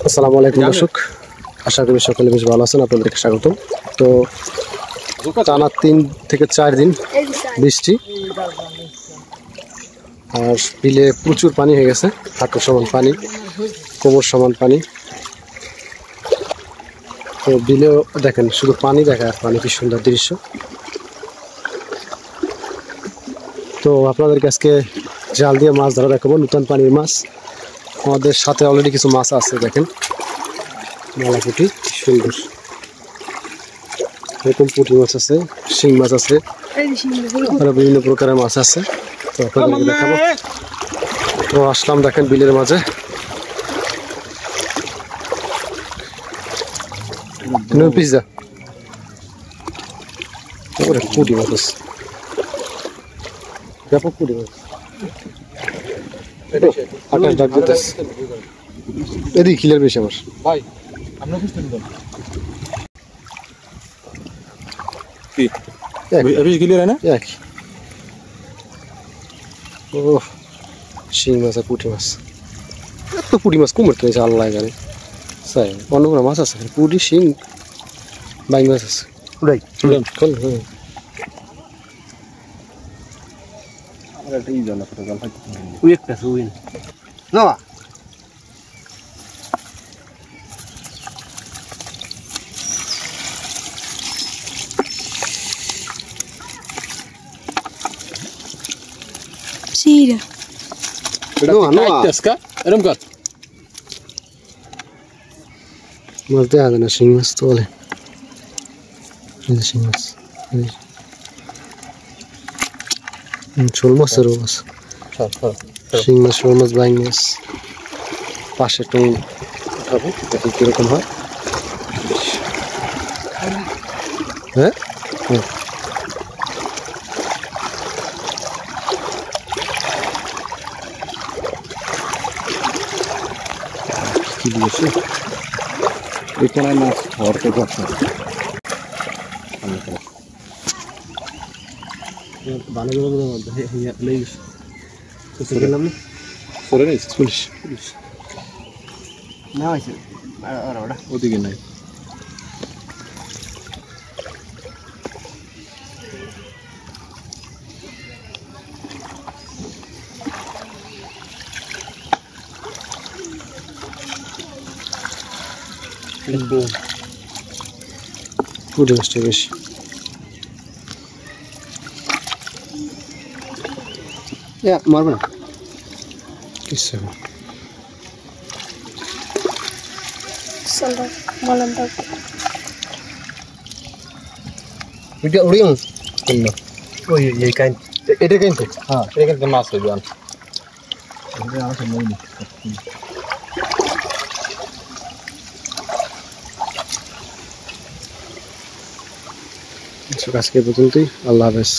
আসসালামু আলাইকুম দর্শক, আশা করি সকলে বেশ ভালো আছেন। আপনাদেরকে স্বাগতম। তো টানা 3 থেকে 4 দিন বৃষ্টি, আর বিলে প্রচুর পানি হয়ে গেছে। হাঁটু সমান পানি, কোমর সমান পানি। তো বিলেও দেখেন শুধু পানি দেখা, আর পানি, কি সুন্দর দৃশ্য। তো আপনাদেরকে আজকে জাল দিয়ে মাছ ধরা দেখাবো, নতুন পানির মাছ। আমাদের সাথে অলরেডি কিছু মাছ আছে, দেখেন মালাপুটি, সুন্দর এরকম পুঁটি মাছ আছে, শিং মাছ আছে, আরো বিভিন্ন প্রকারের মাছ আছে। তো আপনাদেরকে দেখাবো। তো আসলাম দেখেন বিলের মাঝে, পিজা পুঁটি মাছ আছে, ব্যাপক পুঁটি মাছ। আকাশ ডাক দিতেছে, এদিকে খিলের বেশি আমার ভাই। আমরা শিং মাছ আর পুঁটি মাছ। এত পুঁটি মাছ কুমড় কিনেছে আল্লাহ জানে। অন্য কোনো মাছ আছে, পুঁটি, শিং, বাইং মাছ আছে। Sira. মাছ দেখা যায় না, শিং মাছ তো বলে শিং মাছ, শোল মাছেরও মাছ, শিং মাছ, শোল মাছ, বাইং মাছ। পাশে একটু উঠাবো, দেখি কিরকম হয়। হ্যাঁ কি দিয়েছে এখানে মাছ ধরতে পারছে ওদিকে নাই। পুঁটি মাছটা বেশি। মারবে না কিছু, এটা কিন্তু হ্যাঁ, এটা কিন্তু মাছ হইবে। আজকে পর্যন্তই, আল্লাহ হাফেজ।